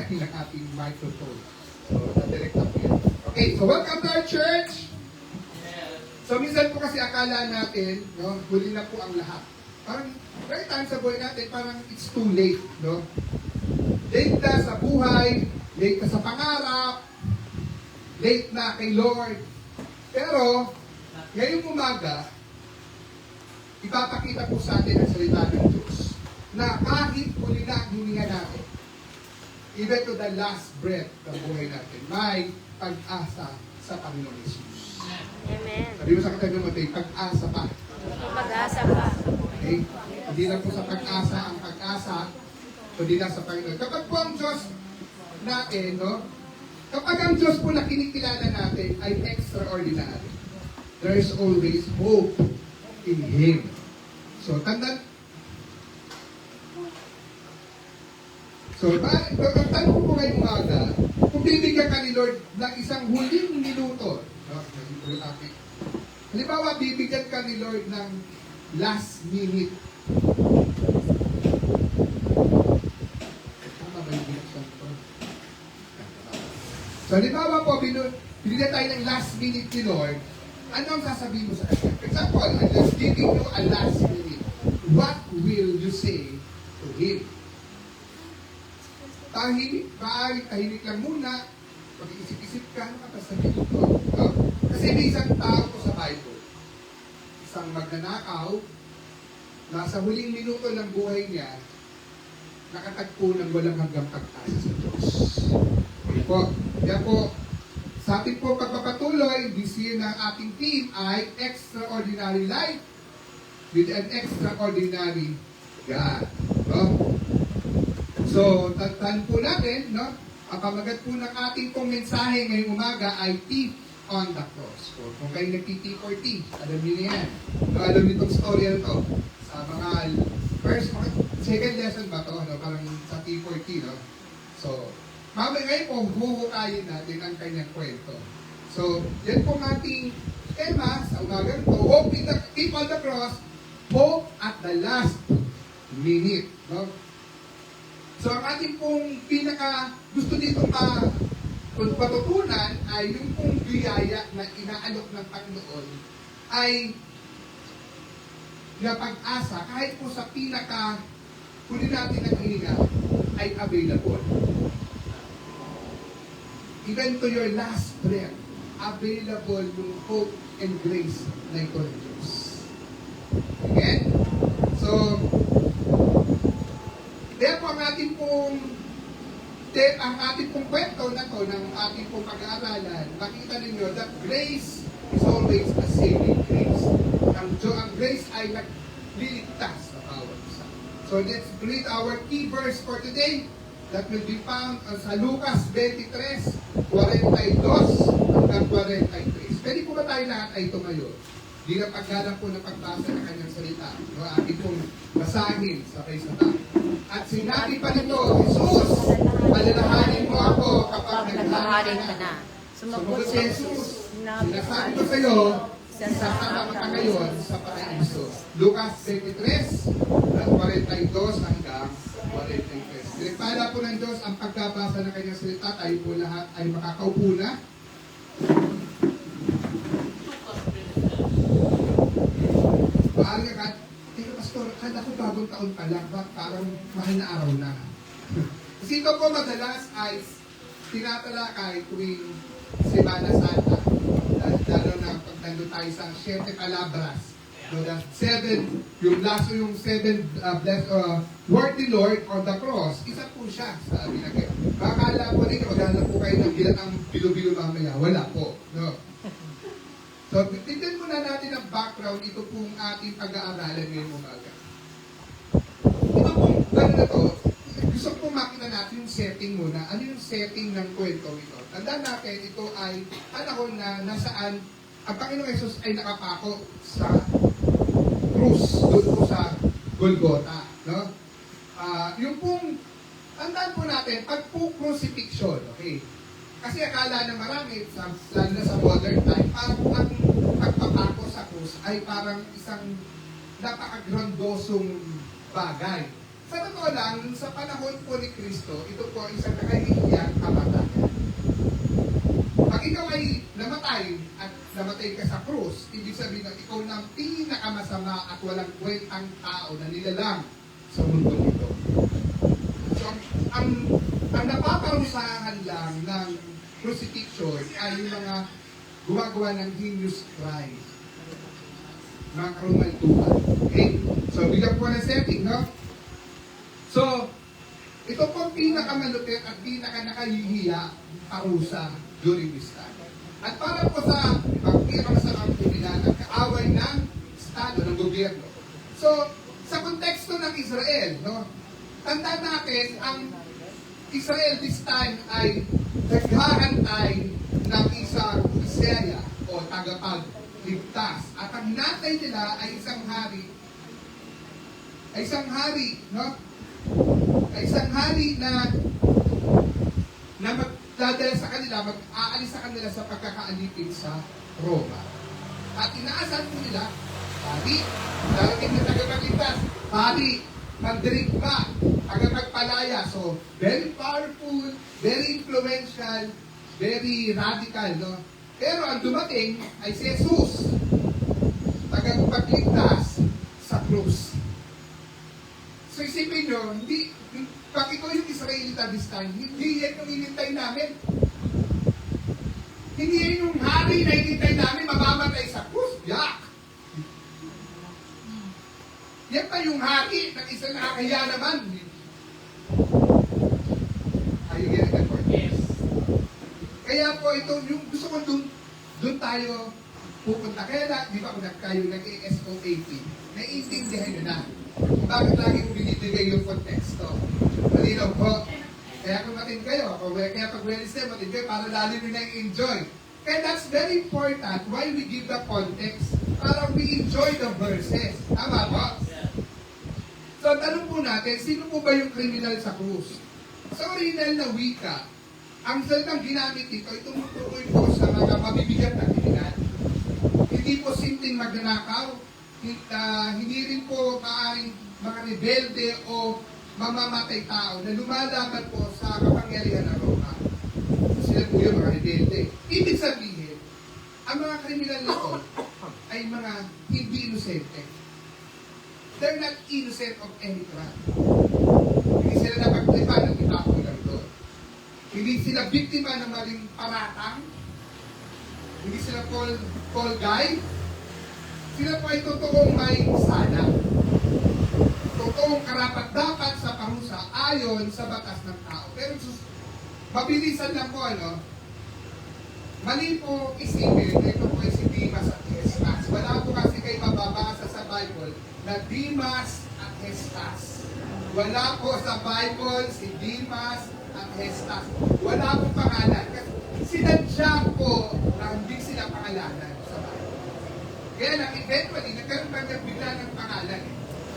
dahil ang ating microphone. So, na-direct na po yan. Okay, so welcome to our church! So, minsan po kasi akala natin, no, huli na po ang lahat. Parang, very time sa buhay natin, parang it's too late, no? Late na sa buhay, late na sa pangarap, late na kay Lord. Pero, ngayong umaga, ipapakita po sa atin ang salita ng Diyos na kahit huli na ang hininga natin, even to the last breath ng buhay natin, may pag-asa sa Panginoon Jesus. Amen. Sabi mo sa katabi mo, may pag-asa pa. May pag-asa pa. Okay? Hindi na po sa pag-asa ang pag-asa, kundi na sa Panginoon. Kapag po ang Diyos natin, no? Kapag ang Diyos po na kinikilala natin ay extraordinary, there is always hope in Him. So, ang tanong ko ngayong umaga, kung bibigyan ka ni Lord ng isang huling minuto, no? Halimbawa, bibigyan ka ni Lord ng last minute. So, halimbawa po, binigyan tayo ng last minute ni Lord, ano ang sasabihin mo sa kanya? For example, I'm just giving you a last minute. What will you say to Him? Tahimik lang muna, mag-isip-isip ka, ano ka pa sabihin ko? No? Kasi may isang tao ko sa Bible, isang magnanakaw, nasa huling minuto ng buhay niya, nakatagpo ng walang hanggang pag-asa sa Diyos. Okay po. Kaya po, sa ating po pagpapatuloy, this year ng ating team ay Extraordinary Life with an Extraordinary God. No? So, tatan po natin, no? Ang pamagat po ng ating pong mensahe ngayong umaga ay Thief on the Cross. So, kung kayo nag-T for T, alam niyo na yan. No, alam niyo itong story na ito. Sa mga second lesson ba ito? No? Parang sa T for T, no? So, mamaya ngayon po, huhukayin natin ang kanyang kwento. So, yan po ang ating tema sa umagang ito. Hope in the Thief on the Cross, hope at the last minute. No? So, ang ating pong pinaka gusto ditong patutunan ay yung pong biyaya na inaalok ng Panginoon ay na pag-asa kahit po sa pinaka huli natin ang hininga ay available. Even to your last breath, available yung hope and grace na ito ng Diyos. Amen? So, kaya po ang ating pong kwento na to ng ating pong pag-aaralan, makita ninyo that grace is always a saving grace. Ang grace ay nagliligtas sa bawat isa. So let's read our key verse for today that will be found sa Lucas 23, 42 hanggang 43. Pwede po ba tayo lahat ay tumayo? Di na paggalang po na pagbasa ng kanyang salita. No, ating pong basahin sa kaisata. At sinabi pa nito, Jesus, palalahanin mo ako kapag naghaharing ka na. Sumagot si Jesus, sinasabi ko sa iyo, sasama ka ngayon sa paraiso. Lucas 23, 42 hanggang 43. Direktada po ng Diyos ang pagkabasa ng kanyang salita. Tayo po lahat ay makakaupo na. Maaari ka, Pastor, kada ko bagong taon pa lang, parang mahal na araw na. Kasi ito po madalas ay tinatalakay tuwing Semana Santa. Lalo na pag nandun tayo sa 7 Palabras. So that 7, yung laso yung 7 word ni Lord on the cross, isa po siya sa binagay. Kakala po rin, maghanap po kayo ng bilang ang bilo-bilo mamaya. Wala po. No? So, tignan muna natin ang background. Ito pong ating pag-aaralan ngayong umaga. Ito pong gano'n na to, gusto ko makita natin yung setting muna. Ano yung setting ng kwento ito? Tandaan natin, ito ay panahon na nasaan ang Panginoong Jesus ay nakapako sa krus, doon po sa Golgotha. No? Yung pong, tandaan po natin, pag po crucifixion, okay, kasi akala ng marami, lalo na sa modern time, parang ang pagpapako sa krus ay parang isang napakagrandosong bagay. Sa totoo lang, sa panahon po ni Kristo, ito po ang isang nakahihiyang kamatayan. Pag ikaw ay namatay at namatay ka sa krus, ibig sabihin na ikaw na ang pinakamasama at walang kwentang tao na nilalang sa mundong ito. So, ang napaparusahan lang ng crucifixion ay yung mga gumagawa ng heinous crime, mga karumaltuhan. Okay? So, bigyan po ng setting, no? So, ito po ang pinakamalupit at pinakanakahihiya parusa during this time. At para po sa pagkiramasamang kriminal at kaaway ng Estado, ng gobyerno. So, sa konteksto ng Israel, no, tandaan natin, ang Israel this time ay naghahantay ng isang Messiah o tagapagligtas. At ang hinantay nila ay isang hari, no? Ay isang hari na magdadala sa kanila, mag-aalis sa kanila sa pagkakaalipin sa Roma. At inaasahan po nila, hari, darating na tagapagligtas, hari, magdirigma, tagapagpalaya. So, very powerful, very influential, very radical, no? Pero ang dumating ay si Jesus, tagapagligtas sa krus. So isipin nyo, pag ikaw yung Israelita this time, hindi yan yung inintay namin. Hindi yan yung hari na inintay namin, mamamatay sa krus. Yak! Yan pa yung hari ng isang nakakaya naman. Are you getting that point? Yes. Kaya po ito, yung gusto ko doon tayo pupunta. Kaya na, di ba kung kayo nag-SOAP, naiintindihan nyo na. Bakit lagi ko binibigay yung konteksto? Malinaw po. Kaya kung matin kayo, kaya pag Wednesday, matin kayo, para lalo nyo na-enjoy. Kaya that's very important why we give the context para we enjoy the verses. Tama po? So, tanong po natin, sino po ba yung kriminal sa krus? Sa original na wika, ang salitang ginamit dito, ay tumutukoy po sa mga mabibigat na kriminal. Hindi po simpleng magnanakaw, hindi rin po maaaring mga rebelde o mamamatay tao na lumalaban po sa kapangyarihan ng Roma. Sila po yung mga rebelde. Ibig sabihin, ang mga kriminal na ito ay mga hindi inosente. They're not innocent of any crime. Hindi sila napagtripan ng itapon lang doon. Hindi sila biktima ng maling paratang. Hindi sila call guy. Sila po ay totoong may sana. Totoong karapat-dapat sa parusa ayon sa batas ng tao. Pero mabilisan lang po, mali po isipin, ito po ay si Dimas at Hestas. Wala po kasi kayo mababasa sa Bible na Dimas at Hestas. Wala po sa Bible si Dimas at Hestas. Wala po pangalan. Kasi sinadya po na hindi sila pangalanan sa Bible. Kaya lang, eventually, nagkaroon pa ng bigla ng pangalan.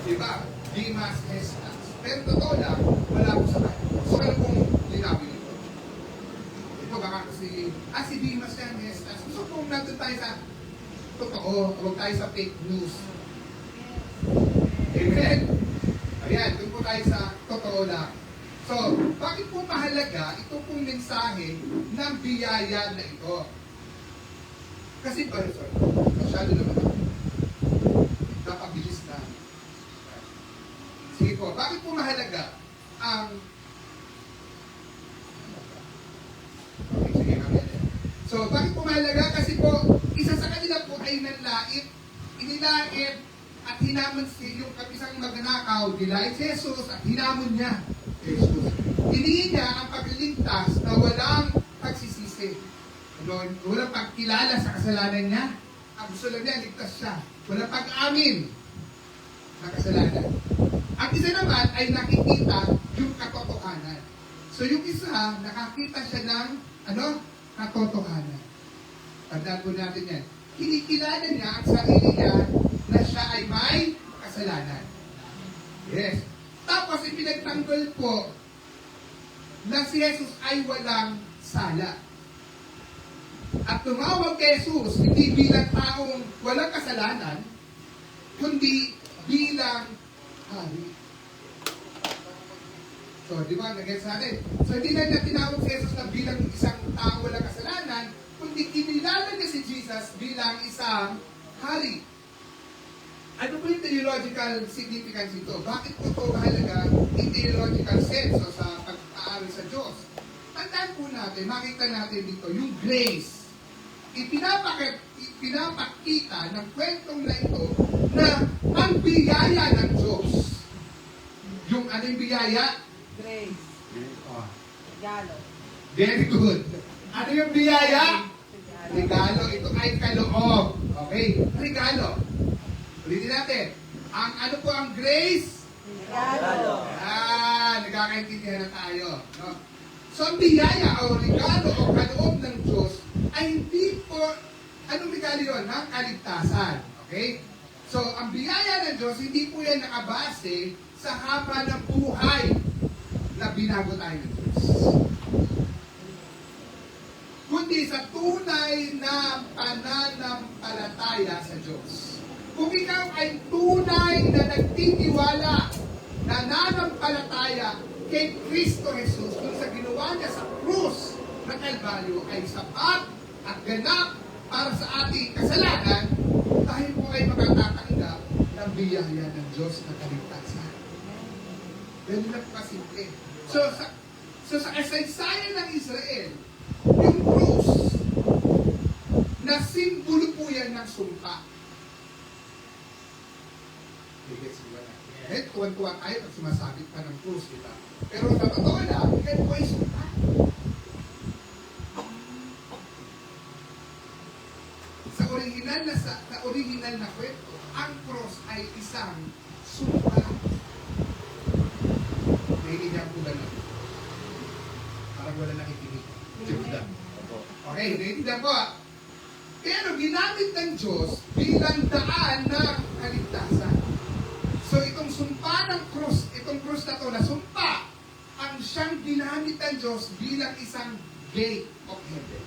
Diba? Dimas, Hestas. Pero totoo lang, wala po sa Bible. So, ano pong linawin ito? Ito baka kasi, si Dimas yan, Hestas. So, kung nandun tayo sa totoo, huwag tayo sa fake news. Amen? Ayan, doon po tayo sa totoo lang. So, bakit po mahalaga ito pong mensahe ng biyaya na ito? Kasi, sorry, masyado naman ako. Napabilis na. Sige po, bakit po mahalaga ang... Okay, sige, mamaya. So, bakit po mahalaga? Kasi po, isa sa kanila po ay nanlait, inilait, at hinamon yung isang magnanakaw, nilait si Jesus at hinamon niya Jesus. Hinihin niya ang pagliligtas na walang pagsisisi. Walang pagkilala sa kasalanan niya. Ang gusto lang niya, ligtas siya. Walang pag-amin na kasalanan. Ang isa naman ay nakikita yung katotohanan. So yung isa, nakakita siya ng katotohanan. Tandaan po natin yan. Kinikilala niya ang sarili niya na siya ay may kasalanan. Yes. Tapos ipinagtanggol po na si Jesus ay walang sala. At tumawag kay Jesus, hindi bilang taong walang kasalanan, kundi bilang hari. So, di ba, nag-gets natin? So, hindi na niya tinawag si Jesus na bilang isang tao walang kasalanan, kundi kinilala niya si Jesus bilang isang hari. Ano po yung theological significance ito? Bakit po ito mahalaga in theological sense o sa pag-aaral sa Diyos? Tandaan po natin, makita natin dito, yung grace. Ipinapakita ng kwentong na ito na ang biyaya ng Diyos. Yung anong biyaya? Grace. Oh, Regalo. very good. Ano yung biyaya? Regalo. Ito ay kaloob. Okay? Regalo. Ulitin natin. Ang ano po ang grace? Regalo. Nagkakaintindihan na tayo. No? So, ang biyaya o regalo o kaloob ng Diyos ay hindi po, anong regalo yun? Ng kaligtasan. Okay? So, ang biyaya ng Diyos, hindi po yan nakabase sa haba ng buhay na binago tayo ng Diyos. Kundi sa tunay na pananampalataya sa Diyos. Kung ikaw ay tunay na nagtitiwala, nananampalataya kay Kristo Jesus kung sa ginawa niya sa krus ng Kalbaryo ay sapat at ganap para sa ating kasalanan, tayo po ay makatatanggap ng biyaya ng Diyos na kaligtasan. Ganun lang po kasimple. So sa kasaysayan ng Israel, yung krus na simbolo po yan ng sumpa. Tuwan-tuwa tayo pag sumasabit pa ng krus, di ba? Pero sa totoo lang, yan po ay sumpa. Sa original na kwento, ang cross ay isang sumpa. Naiintindihan po ba lang? Parang wala nakikinig. Okay, naiintindihan po. Pero ginamit ng Diyos bilang daan ng kaligtasan. So itong sumpa ng cross, itong cross na to na sumpa, ang siyang ginamit ng Diyos bilang isang gate of heaven.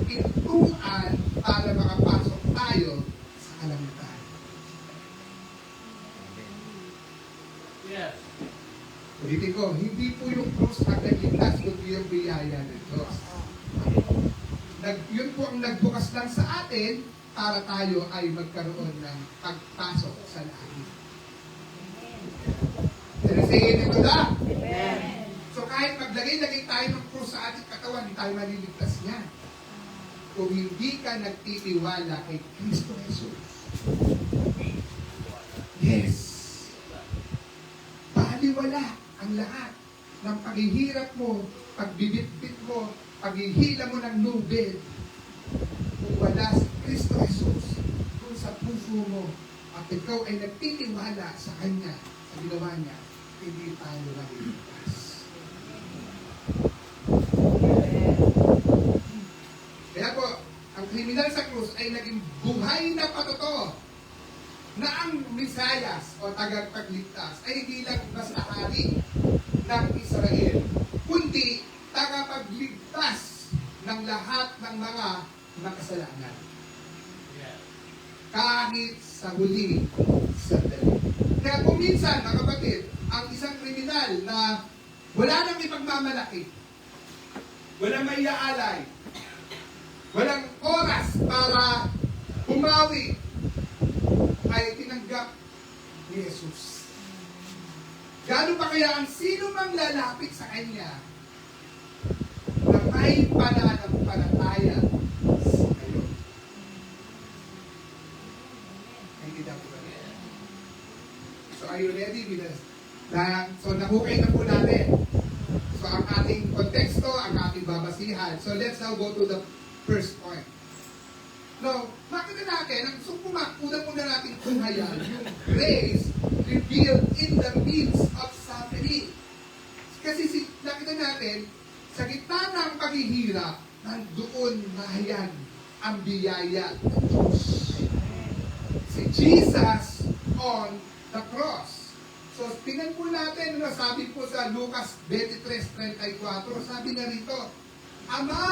Pintuan para makapasok tayo sa kalangitan. Yes. Ulitin ko, hindi po yung cross ang nagligtas, kundi yung biyaya ng Diyos. Yun po ang nagbukas lang sa atin para tayo ay magkaroon ng pagpasok sa langit. Sige ito na. Amen. So kahit maglagay-lagay tayo ng cross sa ating katawan, hindi tayo maliligtas niya. Kung hindi ka nagtitiwala kay Kristo Jesus. Yes. Baliwala ang lahat ng paghihirap mo, pagbibitbit mo, paghihila mo ng nubel. Kung wala si Kristo Jesus, kung sa puso mo, at ikaw ay nagtitiwala sa Kanya, sa ginawa niya, hindi tayo maliligtas. Kaya po, ang kriminal sa krus ay naging buhay na patotoo na ang Mesayas o tagapagligtas ay hindi lang basta hari ng Israel, kundi tagapagligtas ng lahat ng mga makasalanan. Kahit sa huling sandali. Kaya kung minsan, mga kapatid, ang isang kriminal na wala nang ipagmamalaki, walang maiaalay, walang oras para bumawi, ay tinanggap ni Jesus. Gano'n pa kaya ang sino mang lalapit sa Kanya na may pananampalataya sa kayo? Hindi na po ba? So are you ready? So nahukay na po natin. So ang ating konteksto, ang ating babasihan. So let's now go to the first point. Now, makita natin, ang unang-una natin kumayan, yung grace revealed in the midst of suffering. Kasi nakita natin, sa gitna ng paghihirap, nandoon mahayan ang biyaya ng Diyos. Si Jesus on the cross. So, tingnan po natin, sabi po sa Lucas 23:34, sabi na rito, Ama,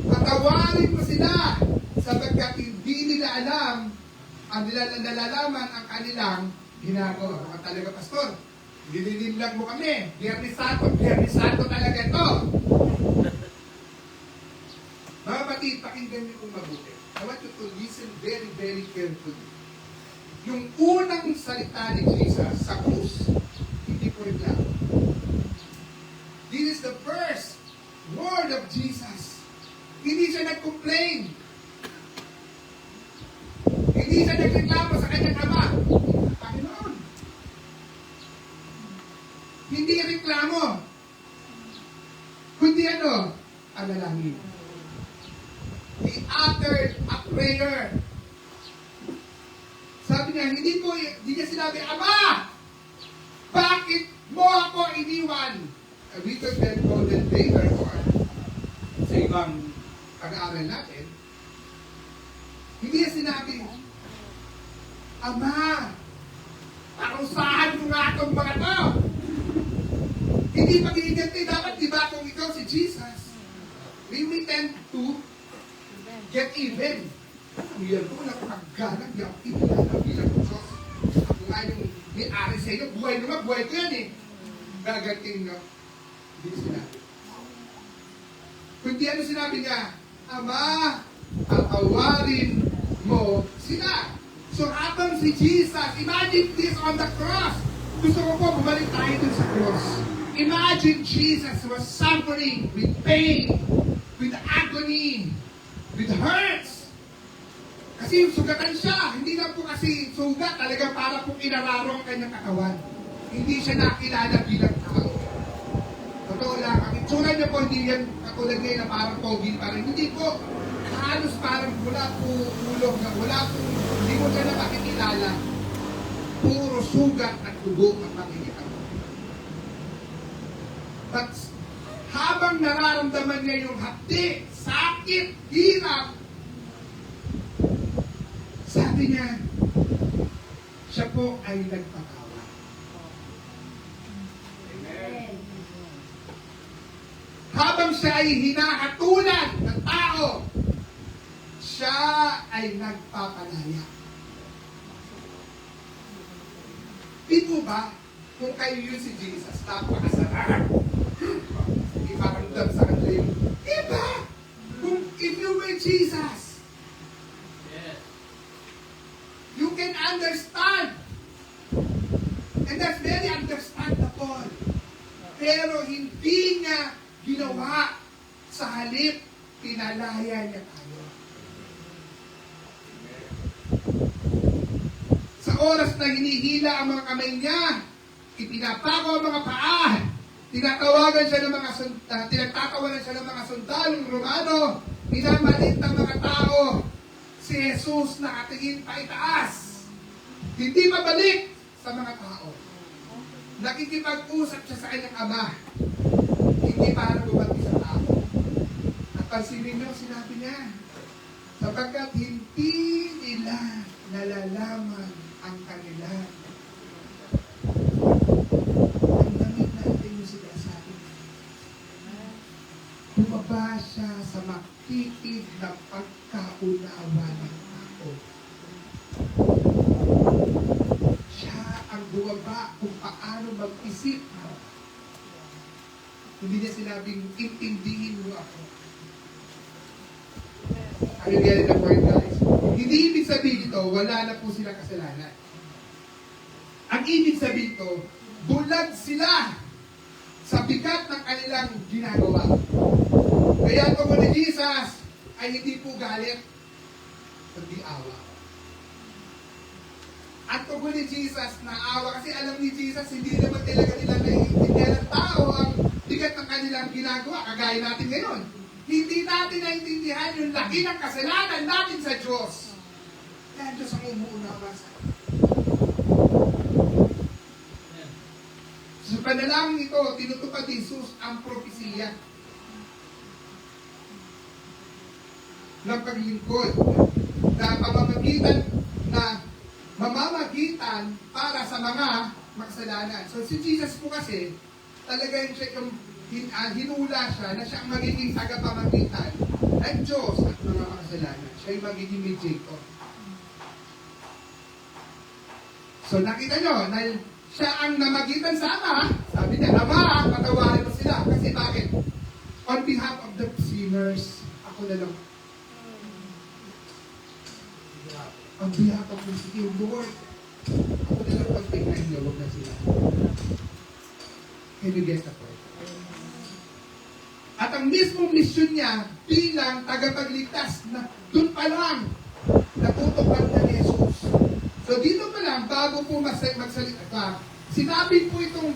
patawarin mo sila sapagkat hindi nila alam, ang nalalaman ang kanilang ginagawa. Mga talaga, Pastor, Nililimlag mo kami. Biyernes Santo talaga ito. Mga kapatid, pakinggan niyo kung mabuti. I want you to listen very, very carefully. Yung unang salita ni Jesus sa krus, hindi po reklamo. This is the first word of Jesus. Hindi siya nag-complain. Hindi siya nagreklamo sa kanyang ama. Panginoon. Hindi reklamo. Kundi ano? Analangin. He uttered a prayer. Sabi niya, hindi niya sinabi, Ama! Bakit mo ako iniwan? We could then call them later or sa ibang pag-aaral natin. Hindi niya sinabi, Ama! Parusahan mo nga itong mga to! Hindi pag-iingat dapat diba kung ikaw si Jesus? We tend to get even. Kung yan ko, nakapagganag, di ako pinilala bilang Diyos. Ako nga yung may-ari sa iyo, buhay naman, buhay ko yan eh. Gagating na, hindi sinabi. Kundi ano sinabi niya, Ama, tatawarin mo sila. So habang si Jesus, imagine this on the cross. Gusto ko po, bumalik tayo dun sa cross. Imagine Jesus was suffering with pain, with agony, with hurts. Kasi sugatan siya. Hindi lang po kasi sugat. Talaga para po inararo ang kanyang katawan. Hindi siya nakilala bilang tao. Totoo lang. Ang itsura niya po, hindi yan katulad ngayon na parang pogi. Parang hindi po. Halos parang wala po ulong. Wala po. Hindi mo siya na makikilala. Puro sugat at dugo ang makikita mo. But habang nararamdaman niya yung hapdi, sakit, hirap, sabi niya, siya po ay nagpatawa. Amen. Habang siya ay hinahatulan ng tao, siya ay nagpapalaya. Di po ba, kung kayo yun si Jesus, napakasarap. Iparamdam sa kanila yun. Diba? Kung if you were Jesus, you can understand. And that's very understandable. Pero hindi niya ginawa. Sa halip, pinalaya niya tayo. Sa oras na hinihila ang mga kamay niya, ipinapako ang mga paa, tinatawagan siya ng tinagtatawanan siya ng mga sundalong Romano, pinamalit ng mga tao, si Jesus nakatingin pa itaas. Hindi mabalik sa mga tao. Nakikipag-usap siya sa kanyang ama. Hindi para bumati sa tao. At pansinin niyo, sinabi niya, sapagkat hindi nila nalalaman ang kanilang. Ang damit natin yung sinasabi. Bumaba siya sa makitid na pagkaunawa ng tao. Siya ang bumaba kung paano mag-isip. Hindi niya sinabing, intindihin mo ako. Are you getting the point, guys? Hindi ibig sabihin ito, wala na po sila kasalanan. Ang ibig sabihin ito, bulag sila sa bigat ng kanilang ginagawa. Kaya ito mo ni Jesus ay hindi po galit, kundi awa. At ito mo ni Jesus na awa, kasi alam ni Jesus, hindi naman talaga nila naiintindihan ng tao ang bigat ng kanilang ginagawa, kagaya natin ngayon. Hindi natin naintindihan yung laki ng kasalanan natin sa Diyos. Kaya Diyos ang umuunawa sa atin. Sa panalangin ito, tinutupad ni Jesus ang propesiya ng paglingkod na mamamagitan para sa mga makasalanan. So si Jesus po kasi, talagang siya yung hinula siya na siya ang magiging tagapamagitan ng Diyos at mga makasalanan. Siya yung magiging mediator. So nakita nyo na siya ang namagitan sa Ama. Sabi niya, Ama, patawarin mo sila. Kasi bakit? On behalf of the sinners, ako na lang. On behalf of the city of Lord, ako na lang pagtingnan niyo, huwag na sila. Can you get the point? At ang mismong misyon niya bilang tagapagligtas na doon pa lang natutupan na ni Jesus. So dito pa lang, bago po magsalita, sinabi po itong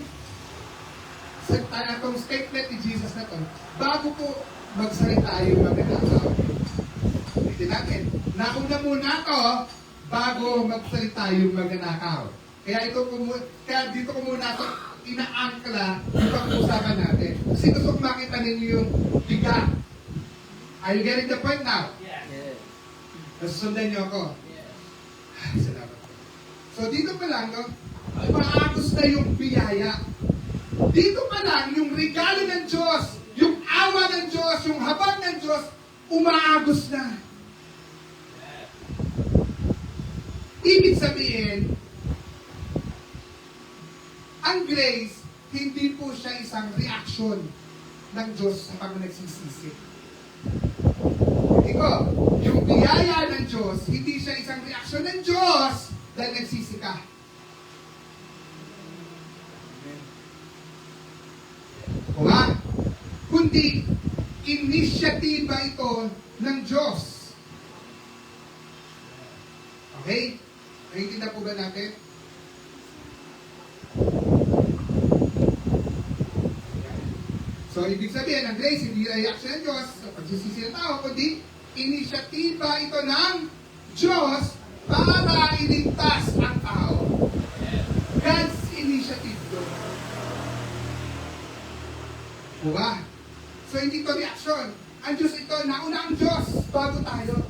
statement ni Jesus na to, bago po magsalita yung mga tao. Ulitin natin, nauna muna to bago magsalita yung magnanakaw. Kaya dito ko muna to inaangkla yung pag-uusapan natin. Kasi gusto kong makita ninyo yung bigat. Are you getting the point now? Yes. Nasusundan niyo ako? Yes. Ay, salamat. So dito pa lang, no, umaagos na yung biyaya. Dito pa lang, yung regalo ng Diyos, yung awa ng Diyos, yung habag ng Diyos, umaagos na. Ibig sabihin, ang grace, hindi po siya isang reaction ng Diyos sa pag-nagsisisi. Iko, yung biyaya ng Diyos, hindi siya isang reaksyon ng Diyos dahil nagsisi ka. O ba? Kundi, inisyatiba ito ng Diyos. Okay? Nakikinda po ba natin? So, ibig sabihin, ang grace, hindi reaction ng Diyos sa pagsisisi ng tao, kundi inisyatiba ito ng Diyos para iligtas ang tao. God's initiative doon. Diba? So, hindi ito reaction. Ang Diyos ito, nauna ang Diyos bago tayo.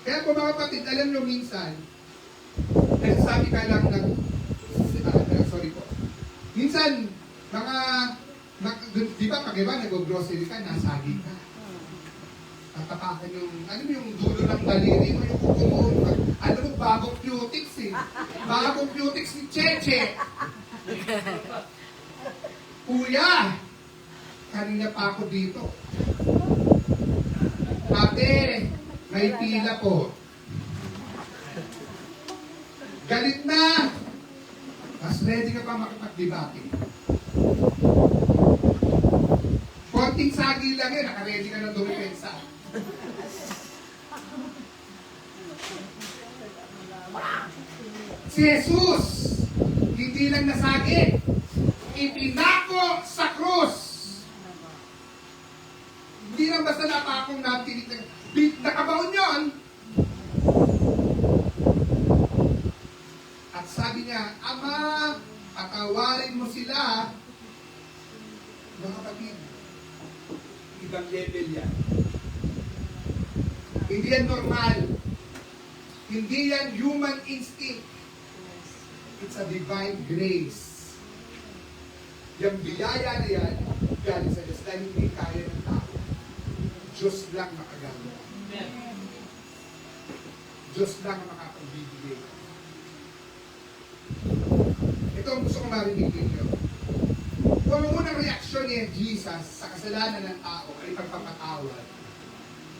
Kaya po mga kapatid, alam nyo minsan, nagsasabi ka lang ng, sorry po. Minsan, di ba pag iba nag-grocery ka, nasagi ka. Tatapakan yung, yung dulo ng daliri mo, yung kuko mo. Alam mo, bagong cutics eh. Bagong cutics ni Cheche. Kuya, kanina pa ako dito. Ate, may pila po. Galit na! Mas ready ka pa makipagdebate. Konting sagi lang yun, nakaready ka ng dumipensa. Si Jesus, hindi lang nasagi, ipinako sa krus. Hindi lang basta napakong napilit. Nakabaon yun. At sabi niya, Ama, patawarin mo sila. Mga kapatid, ibang level yan. Hindi yan normal. Hindi yan human instinct. It's a divine grace. Yung biyaya na yan, galing sa Diyos, dahil hindi kaya ng tao. Diyos lang makagamit. Diyos lang ang makapagbibigay. Ito ang gusto ko marinig ninyo. Kung ang unang reaksyon ni Jesus sa kasalanan ng tao ay pagpapatawad,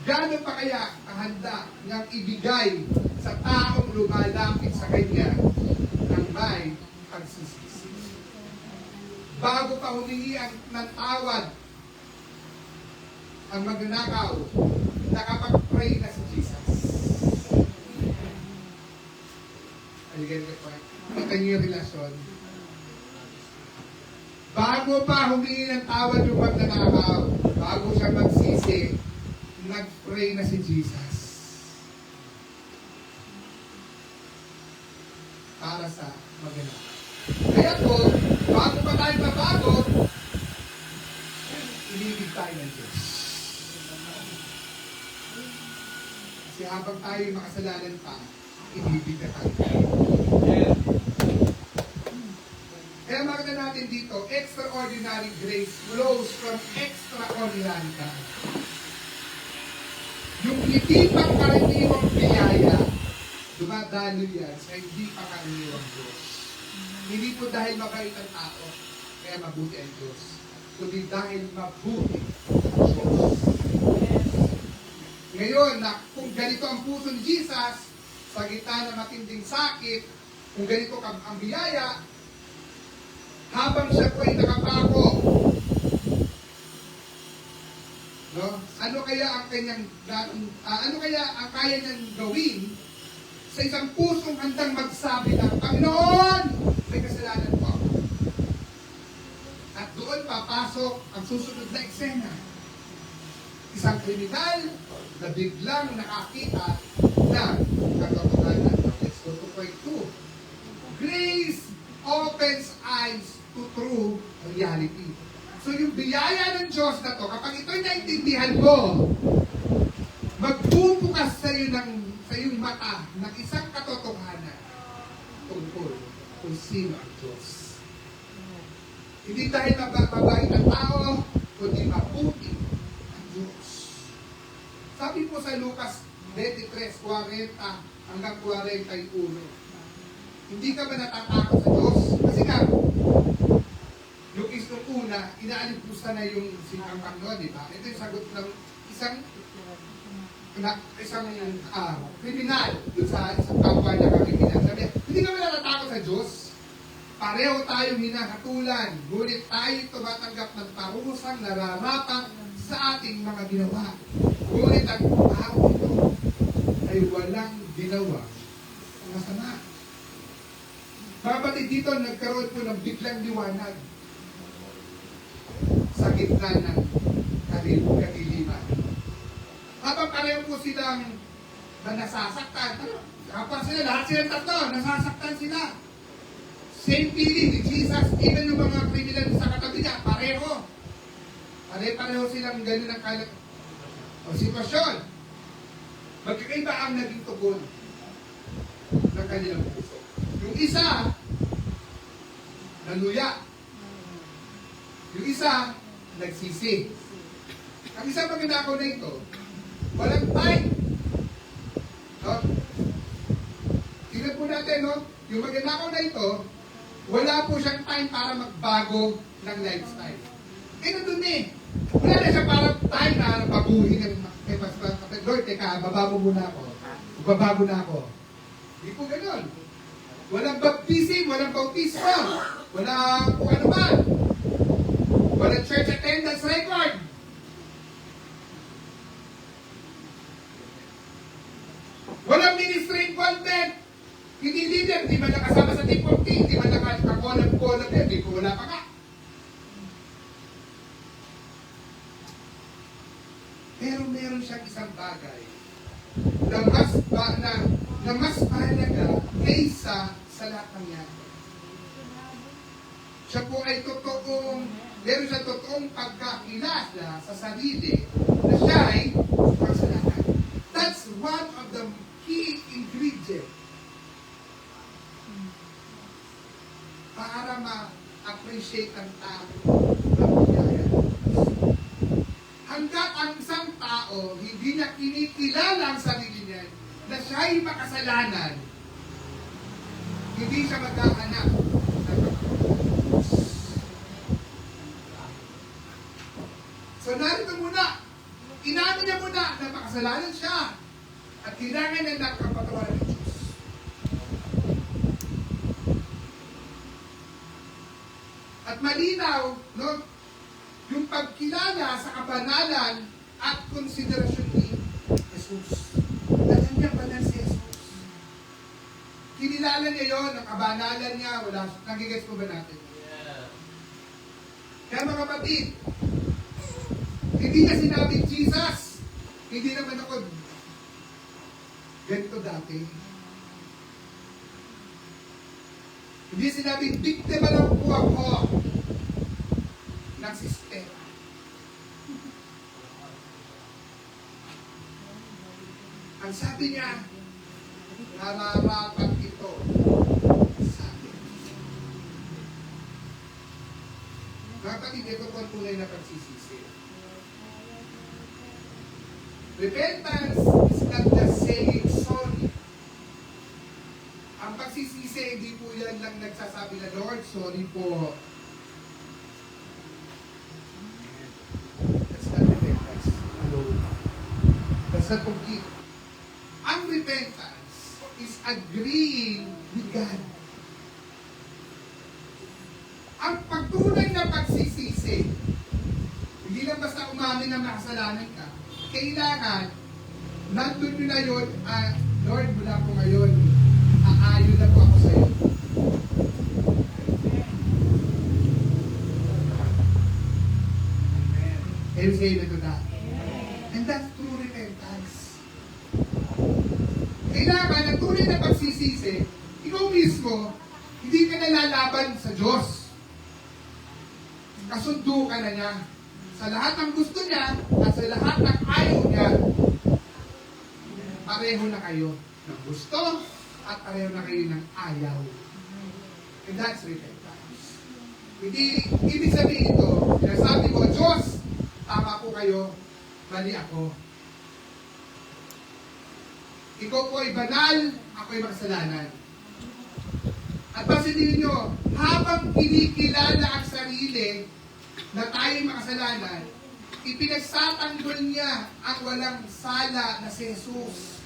gano'n pa kaya kahanda niyang ibigay sa taong lumalapit sa Kanya ng may pagsisisi. Bago pa humingi ng tawad ang magnanakaw, nakapag-pray na si Jesus. Again, kita niyo yung relasyon. Bago pa humingi ng tawad yung magnanakaw, bago siya magsisi, nag-pray na si Jesus. Para sa magnanakaw. Kaya po, bago pa tayo mabago, inibig tayo ng Diyos. Kasi habang tayo makasalanan pa, inibig na tayo. Kaya makita natin dito, extraordinary grace flows from extraordinary God. Yung hindi pangkaraniwang biyaya, dumadalo yan sa hindi pangkaraniwang Diyos. Hindi po dahil mabait ang tao, kaya mabuti ang Diyos. Kundi dahil mabuti ang Diyos. Ngayon, na kung ganito ang puso ni Jesus, sa gitna ng matinding sakit, kung ganito ang biyaya, habang siya po ay nakapako, no? Ano kaya ang kaya niyang gawin sa isang pusong handang magsabi na, Panginoon, may kasalanan po ako. At doon papasok ang susunod na eksena. Isang kriminal na biglang nakakita na katotohanan. Let's go to point 2. Grace opens eyes to true reality. So yung biyaya ng Diyos na to, kapag ito'y naintindihan mo, magbubukas sa iyong mata ng isang katotohanan tungkol kung sino ang Diyos. Hindi dahil mababait ang tao, kundi mabuti ang Diyos. Sabi po sa Lucas 23:40 hanggang 41, hindi ka ba natatakot sa Diyos? Kasi nga, yung nung una, inaalipusta na yung sinkang Panginoon, di ba? Ito yung sagot ng isang kriminal dun sa isang kapwa niya kriminal. Sabi niya, hindi ka ba natatakot sa Diyos? Pareho tayong hinahatulan, ngunit tayo tumatanggap ng parusang nararapat sa ating mga ginawa. Ngunit ang tao ito ay walang ginawa masama. Mga kapatid, dito nagkaroon po ng biglang liwanag sa gitna ng kadiliman. Habang pareho po silang nasasaktan, kapag sila, lahat silang tatlo, nasasaktan sila. Same feeling ni Jesus, even yung mga kriminal sa katabi niya, pareho. Pareho silang ganun ang sitwasyon. Magkakaiba ang naging tugon ng kanilang puso. Yung isa, naluya. Yung isa, nagsisi. Ang isa magnanakaw na ito, walang time. No? Tingnan po natin, no? Yung magnanakaw na ito, wala po siyang time para magbago ng lifestyle. Nandun eh. Wala na siya para time na baguhin ng Lord, teka, babago muna ako. Babago na ako. Hindi po ganun. Walang baptism, walang bautismo, walang kung ano man. Walang church attendance record. Walang ministry involvement. Hindi leader, di man nakasama sa team of team, di man nakakolab-kolab yan, di ko wala pa nga. Pero meron siyang isang bagay na mas mahalaga kaysa sa lahat ng yan. Siya po ay meron siya totoong pagkakilala sa sarili na siya ay kasalanan. That's one of the key ingredients para ma-appreciate ng tao ang biyaya. Hanggat ang isang tao hindi niya kinikilala ang sarili niya na siya ay makasalanan, hindi siya maghahanap ng pagpapalagos. So narito muna, inamin niya muna na makasalanan siya at kailangan niya ng kapatawaran ng Diyos. At malinaw, no? Yung pagkilala sa kabanalan at konsiderasyon ni Jesus. Alam niya banal si Jesus. Kinilala niya yon, ang kabanalan niya, wala, nagigets po ba natin? Yeah. Kaya mga kapatid, hindi niya sinabi, Jesus, hindi naman ako ganito dati. Hindi sinabi, biktima lang po ako ng sistema. Ang sabi niya, nararapat ito sa atin. Mga kapatid, ito po ang tunay na pagsisisi. Repentance man lang nagsasabi na, Lord, sorry po. That's not repentance. Alone. That's not complete. Ang repentance is agreeing with God. Ang pagtunay na pagsisisi, hindi lang basta umamin na makasalanan ka. Kailangan, nandun nyo na yun, Lord, mula po ngayon, aayon na po ako sa iyo. Can you say amen to that? And that's true repentance. Kailangan, ang tunay na pagsisisi, ikaw mismo, hindi ka nalalaban sa Diyos. Kasundo ka na niya. Sa lahat ng gusto niya, at sa lahat ng ayaw niya, pareho na kayo ng gusto, at pareho na kayo ng ayaw. And that's repentance. Hindi, ibig sabihin ito, sinasabi ko, Diyos, tama po kayo, mali ako. Ikaw po ay banal, ako ay makasalanan. At pansinin nyo, habang kinikilala ang sarili na tayo'y makasalanan, ipinagsatanggol niya ang walang sala na si Jesus.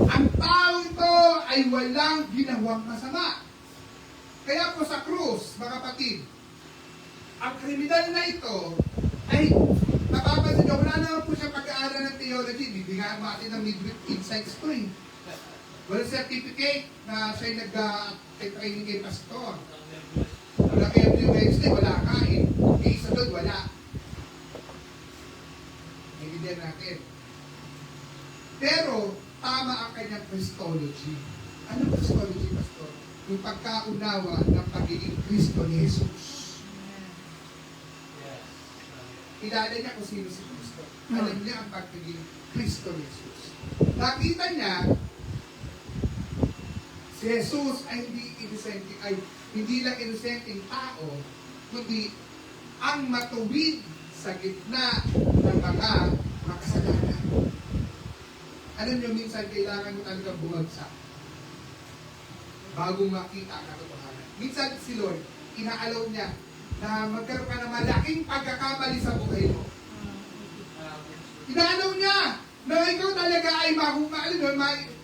Ang tao ito ay walang ginawang masama. Kaya po sa krus, mga kapatid, ang kriminal na ito ay napapansin nyo, wala naman po siya pag-aaral ng theology. Bibigyan mo natin ng midweek insights to eh. Walang certificate na siya'y nag-training kay pastor. Wala kay every Wednesday, wala ka eh. Kaya isa doon, wala. Naiintindihan natin. Pero, tama ang kanyang Christology. Ano Christology, pastor? Yung pagkaunawa ng pagiging Kristo ni Jesus. Kilala niya kung sino si Kristo. Alam niya ang pagiging Kristo ni Jesus. Nakita niya, si Jesus ay hindi lang inosenteng tao, kundi ang matuwid sa gitna ng mga makasalanan. Alam niyo, minsan kailangan mo talaga bumagsak bago makita ang katotohanan. Minsan si Lord, inaalaw niya na magkaroon ka ng malaking pagkakamali sa buhay mo. Inaalaw niya na ikaw talaga ay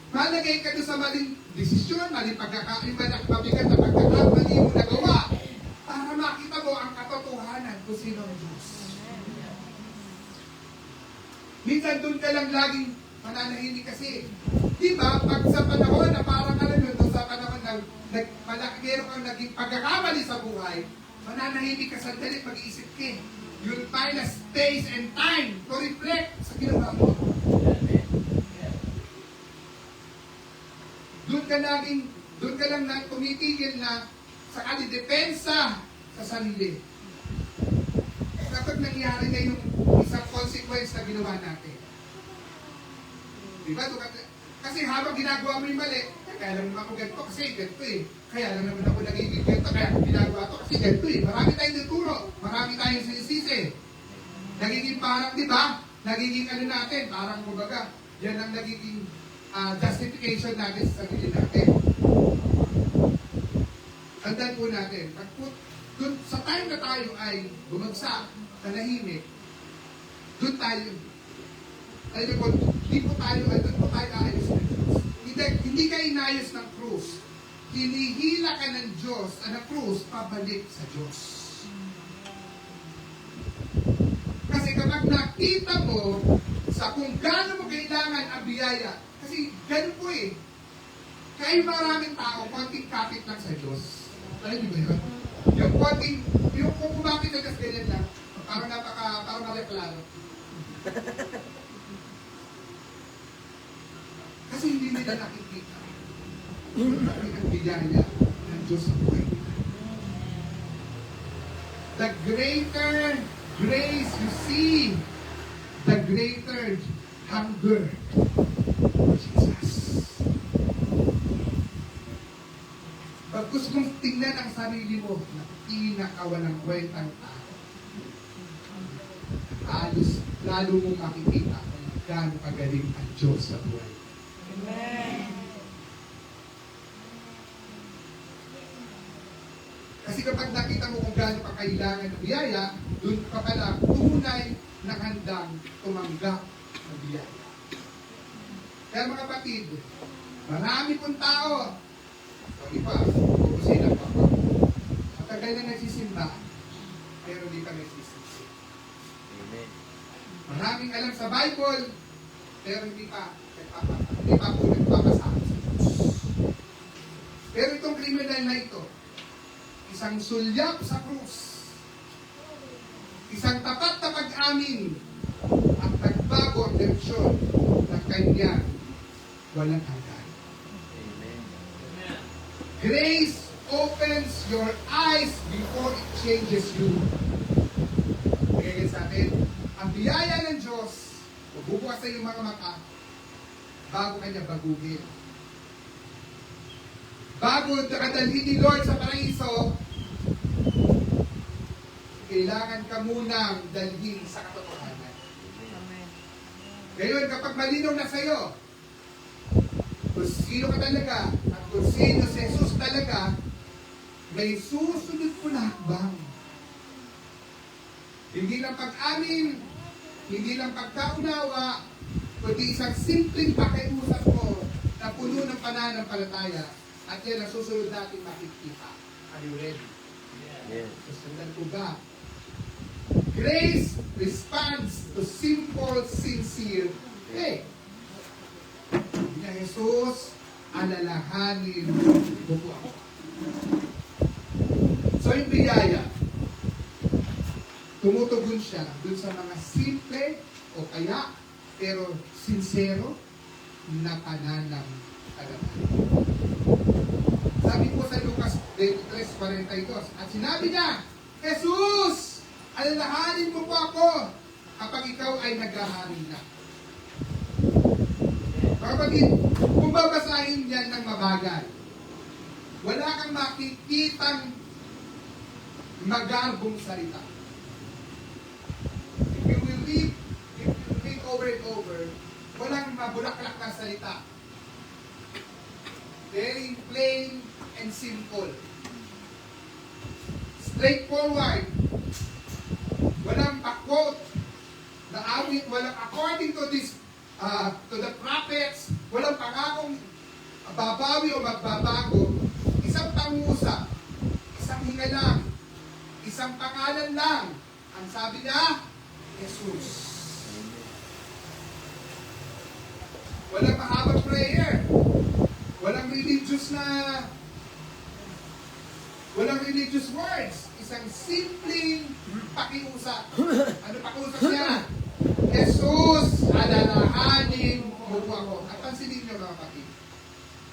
malagay ka doon sa maling desisyon, maling pagkakamali, mabigat na pagkakamali mo nagawa para makita mo ang katotohanan kung sino ang Diyos. Minsan doon ka lang laging mananahimik kasi. Di ba, pag sa panahon na parang alam yun, doon sa panahon na meron kang naging pagkakamali sa buhay, mananahimik ka sandali, mag-iisip ka. You'll find a space and time to reflect sa ginawa mo. Doon ka lang na tumitigil na sa kalidepensa sa sarili. Kapag nangyari na yung isang consequence na ginawa natin. Diba? Kasi habang ginagawa mo yung mali, kaya lang naman ako ganito kasi ganito eh. Kaya lang naman ako nagiging ganito, kaya ginagawa ko kasi ganito eh. Marami tayong tuturo, marami tayong sinisisi. Nagiging parang, di ba? Nagiging ano natin, parang kumbaga, yan ang nagiging justification natin sa sarili natin. Tandaan po natin, dun, sa time na tayo ay bumagsak, nanahimik, dun tayo, alam mo, hindi po tayo ayos ng Diyos. Hindi ka inayos ng krus. Hinihila ka ng Diyos, ng krus, pabalik sa Diyos. Kasi kapag nakita mo sa kung gaano mo kailangan ang biyaya, kasi ganun po eh. Kaya maraming tao, konting kapit lang sa Diyos. Alam niyo ba yun? Yung kung kumapit na kasi ganyan lang, parang mareklaro. Kasi hindi nila nakikita ang biyaya ng Diyos sa buhay nila. The greater grace you see, the greater hunger for Jesus. Pag gusto mong tingnan ang sarili mo na pinakawalang kwentang tao, lalo mong makikita kung gaano kagaling ang Diyos sa buhay. Amen. Kasi kapag nakita mo kung gaano ka kailangan ng biyaya, doon ka pala tunay na handang tumanggap ng biyaya. Kaya mga kapatid, marami pong tao, sorry pa, pupusin ang papa. Matagal na nagsisimba, pero di pa nagsisisi. Amen. Maraming alam sa Bible, pero hindi pa po nagpapasama sa Diyos. Pero itong kriminal na ito, isang sulyap sa krus, isang tapat na pag-amin, at nagbago ang direksyon ng kanyang walang hanggan. Amen. Amen. Grace opens your eyes before it changes you. Kaya sa atin, ang biyaya ng Diyos, magbubukas sa iyong mga mata, bago kanya baguhin. Bago nakadalhin ni Lord sa paraiso, kailangan ka munang dalhin sa katotohanan. Amen. Ngayon, kapag malinaw na sa'yo, kung sino ka talaga, at kung sino si Jesus talaga, may susunod po na hakbang. Hindi lang pag-amin, hindi lang pagkaunawa, kundi isang simpleng pakiusap mo na puno ng pananampalataya, at yan ang susunod natin makikita. Are you ready? Yes. Susundan ko ba? Grace responds to simple, sincere faith. Sabi niya, Jesus, alalahanin mo po ako. So yung biyaya, tumutugon siya dun sa mga simple o kaya pero sincero na pananampalataya. Sabi po sa Lucas 23:42, at sinabi niya, Jesus, alalahanin mo po ako kapag ikaw ay naghahari na. Kapatid, kung babasahin yan ng mabagal, wala kang makikitang magarbong salita. If you will read over and over, walang mabulaklak na salita. Very plain and simple. Straightforward. Walang pa-quote na awit, walang according to this, to the prophets, walang pangakong babawi o magbabago. Isang pangusap, isang hinga lang, isang pangalan lang. Ang sabi niya, Jesus. Walang mahabang prayer. Walang religious words. Isang simpleng pakiusap. Ano pakiusap niya? Jesus, alalahanin mo po ako. At pansinin niyo mga kapatid.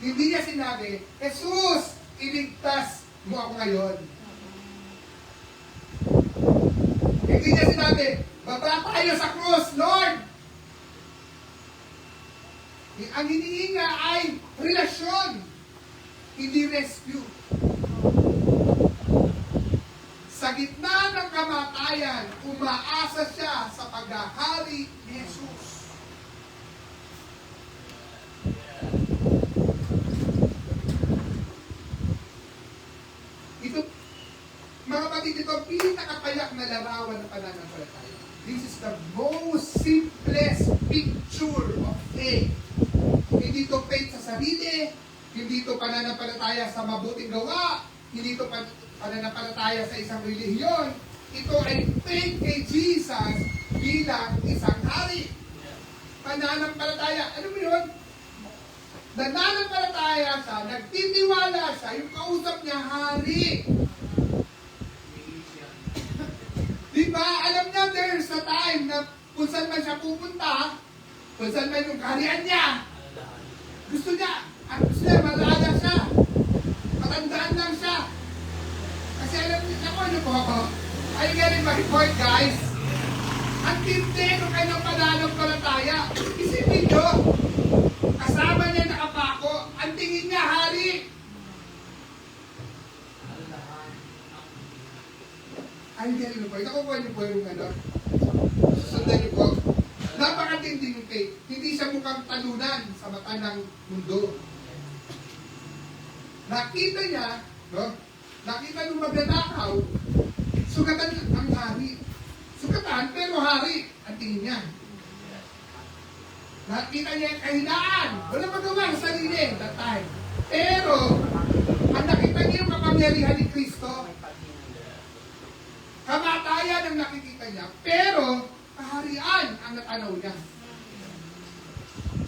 Hindi niya sinabi, Jesus, iligtas mo ako ngayon. Hindi niya sinabi, baba tayo sa krus, Lord. Ang hinihinga ay relasyon, hindi rescue. Sa gitna ng kamatayan, umaasa siya sa paghahari ni Jesus. Ito, mga kapatid, ito ang pinakapayak na larawan ng pananampalataya. This is the most simplest picture of faith. Hindi ito faith sa sarili, hindi ito pananampalataya sa mabuting gawa, hindi ito pananampalataya sa isang relihiyon. Ito ay faith kay Jesus bilang isang hari. Pananampalataya, ano mo yun? Nananampalataya siya, nagtitiwala siya, yung kausap niya, hari. Di ba? Alam niya, there's a time na kung saan man siya pupunta, kung saan man yung kaharian niya, gusto niya malala siya. Matandaan lang siya. Kasi alam niya ko, ano po ako? Are you getting my point, guys? Ang tindi ng kanyang pananampalataya. Isipin niyo, kasama niya nakapako, ang tingin niya, hari. Are you getting my point? Nakukuha niyo po yung ano? Susundan niyo po. Napakatindi ng faith. Hindi siya mukhang talunan sa mata ng mundo. Nakita niya, no? nakita nung magnanakaw, sugatan ang hari. Sugatan, pero hari ang tingin niya. Nakita niya ang kahinaan. Wala magawa sa sarili that time. Pero, ang nakita niya yung kapangyarihan ni Kristo, kamatayan ang nakikita niya, pero kaharian ang natanaw niya.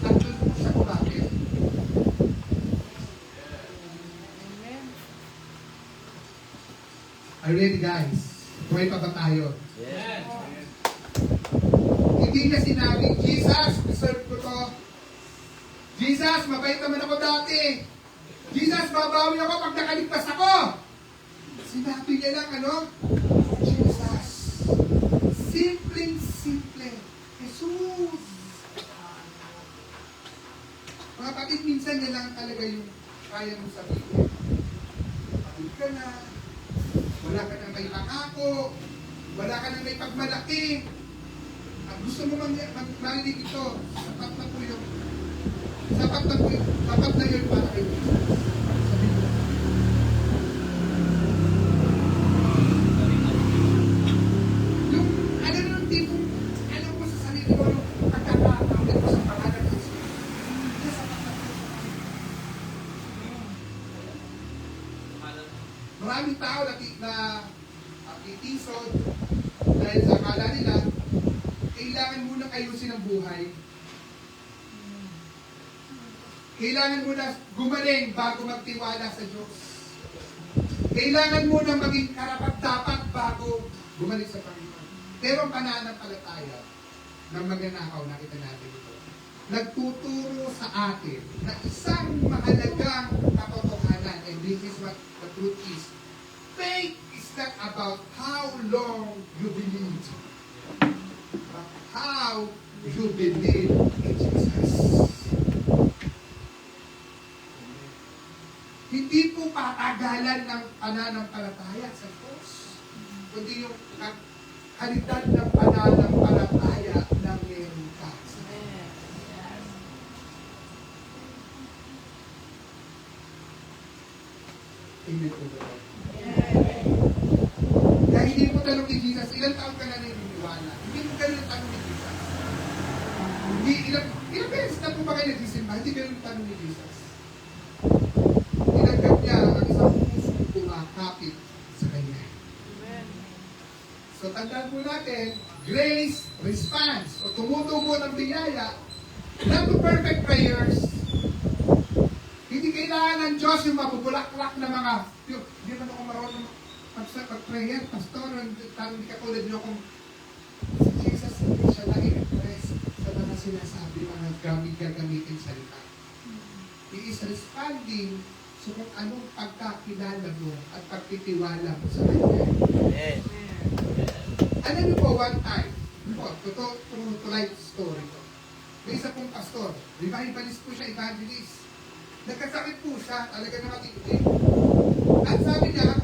At doon po siya kumapit. Are you ready, guys? Buhay pa ba tayo? Yes. Hindi niya sinabi, Jesus, deserve ko to. Jesus, mabait naman ako dati. Jesus, babawi ako pag nakaligtas ako. Sinabi niya lang, Jesus. Simpleng-simple. Jesus. Mga kapatid, minsan yan lang talaga yung kaya mo sabihin. Pagod ka na. Wala ka nang may pangako. Wala ka nang may pagmalaki. Ang gusto mo marinig ito, sapat na po yun. Sapat na yun para kayo. Sabi mo. Yung, nung tipong, alam mo sa sarili mo, yung pagkakakamit mo sa pangalan ng Jesus. Yung sapat na po. Maraming tao na itisod dahil sa akala nila, kailangan muna ayusin ang buhay. Kailangan muna gumaling bago magtiwala sa Diyos. Kailangan muna maging karapat-dapat bago gumaling sa Panginoon. Pero ang pananampalataya ng magnanakaw, nakita natin ito, nagtuturo sa atin na isang mahalagang katotohanan, and this is what the truth is. Faith is not about how long you believe, but how you believe in Jesus. Hindi po patagalan ng pananampalataya sa Diyos, kundi yung kalidad ng pananampalataya na meron ka sa Kanya. Amen po ba? Kaya hindi mo tanong ni Jesus, ilang taon ka na naniniwala? Hindi mo ganun ang tanong ni Jesus. Hindi, ilang beses na po ba kayo nagsisimba? Hindi ganun ang tanong ni Jesus. Tinanggap niya ang isang pusong kumakapit sa Kanya. So, tandaan po natin, grace response, o tumutubo ng biyaya, not to perfect prayers. Hindi kailangan ng Diyos yung mabubulaklak na mga, hindi man ako marunong mag-prayer, pastor, hindi katulad nyo kung si Jesus hindi siya na-impress sa mga sinasabi, mga gagamitin salita. He is responding sa kung anong pagkakilala mo at pagtitiwala mo sa Kanya. Yes. Alam niyo po, one time, to life story ko. May isa pong pastor, revivalist po siya, evangelist. Nagkasakit po siya, talaga nakatitig. At sabi niya,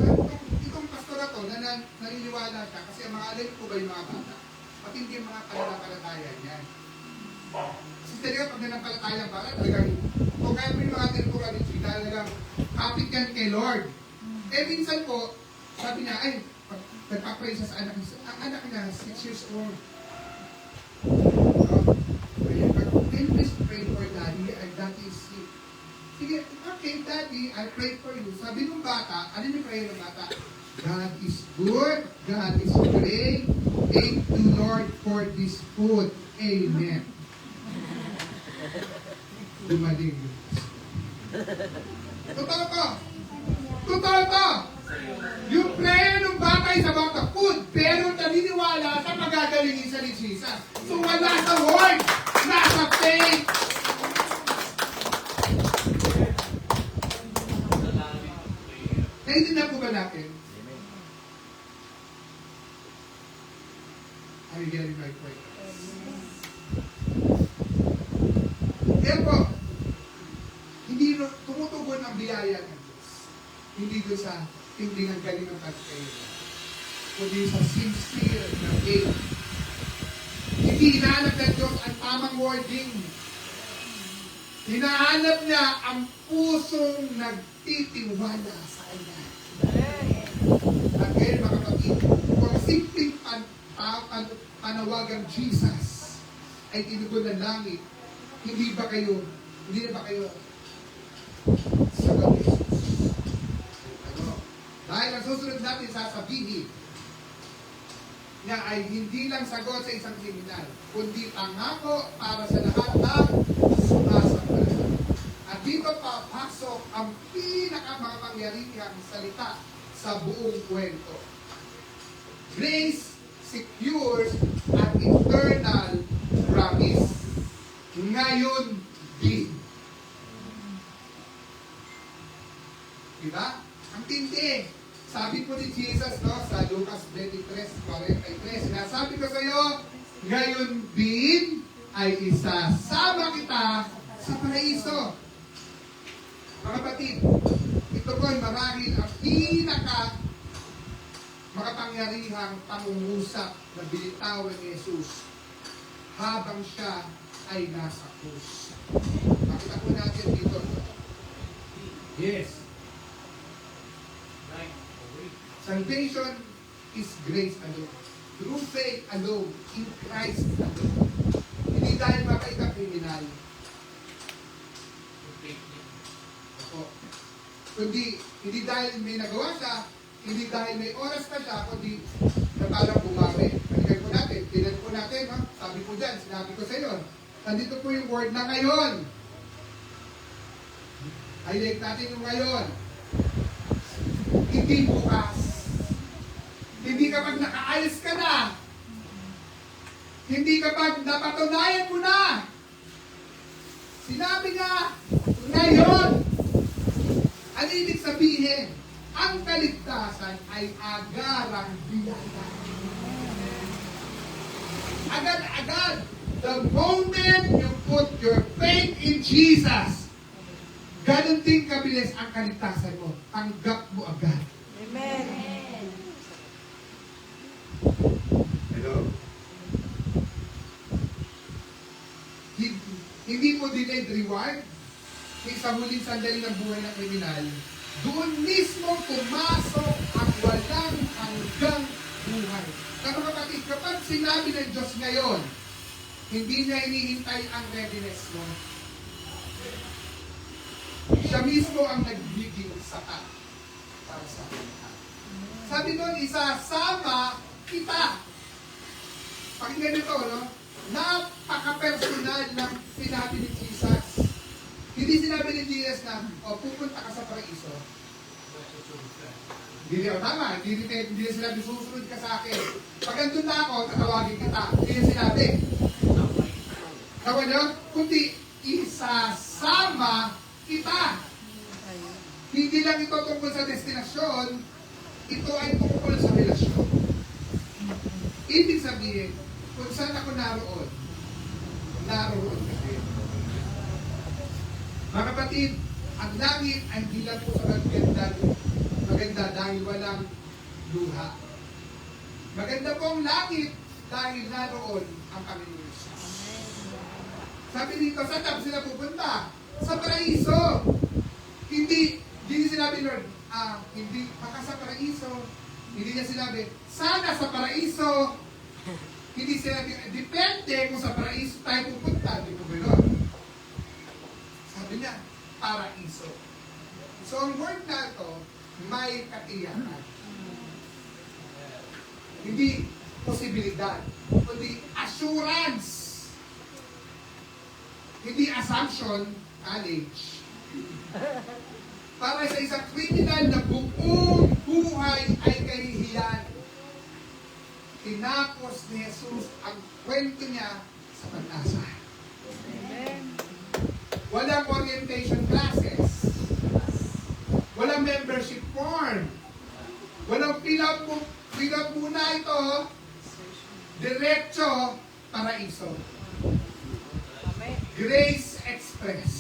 itong pastor na to, naniniwala siya, kasi ang mga alam po ba yung mga bata, matindi yung mga pananampalataya niya. Kasi talaga pag nanampalataya ang bata, talagang, kung kaya mo yung mga temporality, talagang kapit yan kay Lord. Eh minsan po, sabi niya, ay, nagpa-pray siya sa anak niya. Ang anak niya, 6 years old. Can you please pray for daddy? Daddy is sick. Sige, okay, daddy, I pray for you. Sabi ng bata, ano yung prayer ng bata? God is good. God is great. Thank you, Lord, for this food. Amen. Dumaling. Totoo to. Totoo to. Yung prayer ng bata is about the food, pero naniniwala sa magagalingin sa ni Jesus. So wala sa word, nasa faith. Naiintindihan po ba natin? Are you getting my point? Kaya po, hindi tumutugon ang biyaya ng Diyos. Hindi doon sa hindi ng galing ng pagkain, kundi sa sincere na faith. Hindi hinahanap ng Diyos ang tamang wording. Hinahanap niya ang pusong nagtitiwala sa Kanya. At ngayon mga kapatid, kung simpleng panawagang Jesus ay tinugon ng langit, hindi na ba kayo sagot ni Jesus? Ano? Dahil ang susunod natin sasabihin niya ay hindi lang sagot sa isang kriminal, kundi pangako para sa lahat ng sumasampalataya. At dito papasok ang pinakamakapangyarihang salita sa buong kwento. Grace secures an eternal promise. Ngayon din. Diba? Ang tindi. Sabi po ni Jesus, no, sa Lucas 23:43, sinasabi ko sa iyo, ngayon din ay isasama kita sa paraiso. Mga kapatid, ito po ay marahil ang makapangyarihang pangungusap na binitawan ni Jesus habang siya ay nasa krus. Makita po natin dito. Yes. Salvation is grace alone. Through faith alone, in Christ alone. Hindi dahil mabait ang kriminal. Opo. Kundi, hindi dahil may nagawa siya, hindi dahil may oras pa siya, kundi na parang bumawi. Balikan po natin, tinan po natin, no? Sabi po dyan, sinabi ko sa iyo, nandito po yung word na ngayon. Highlight natin yung ngayon. Hindi bukas. Hindi kapag nakaalis ka na. Hindi kapag napatunayan mo na. Sinabi niya, ngayon. Ano ibig sabihin? Ang kaligtasan ay agarang biyaya. Agad-agad. The moment you put your faith in Jesus, ganun din kabilis ang kaligtasan mo. Tanggap mo agad. Amen. Hello? Hindi mo delayed reward sa huling sandali ng buhay ng kriminal. Doon mismo pumasok ang walang hanggang buhay. Kaya mga kapatid, kapag sinabi ng Diyos ngayon, hindi niya hinihintay ang readiness mo. Siya mismo ang nagbiging sapat para sa akin. Sabi doon, isasama kita. Pakinggan nito, no? Napaka-personal ng sinabi ni Jesus. Hindi sinabi ni Jesus na, pupunta ka sa paraiso. Hindi niya, tama. Hindi niya sinabi, susunod ka sa akin. Pag andun na ako, tatawagin kita. Hindi niya sinabi. Tawa niyo? Kundi, isasama kita. Hindi lang ito tungkol sa destinasyon, ito ay tungkol sa relasyon. Ibig sabihin, kung saan ako naroon ka din. Mga kapatid, ang langit ay hindi lang po sa maganda dahil walang luha. Maganda po ang langit dahil naroon ang Panginoon Jesus. Sabi dito, saan sila pupunta? Sa paraiso. Hindi sinabi, Lord, hindi, baka sa paraiso. Hindi niya sinabi, sana sa paraiso. Hindi sinabi, depende kung sa paraiso tayo pupunta. Hindi po ba yun? Sabi niya, paraiso. So, ang word na ito, may katiyakan. Hindi posibilidad, kundi assurance. Hindi assumption, knowledge. Para sa isang kriminal na buong buhay ay kahihiyan. Tinapos ni Jesus ang kwento niya sa pag-asa. Walang orientation classes. Walang membership form. Walang fill up muna ito. Diretso, paraiso. Grace Express.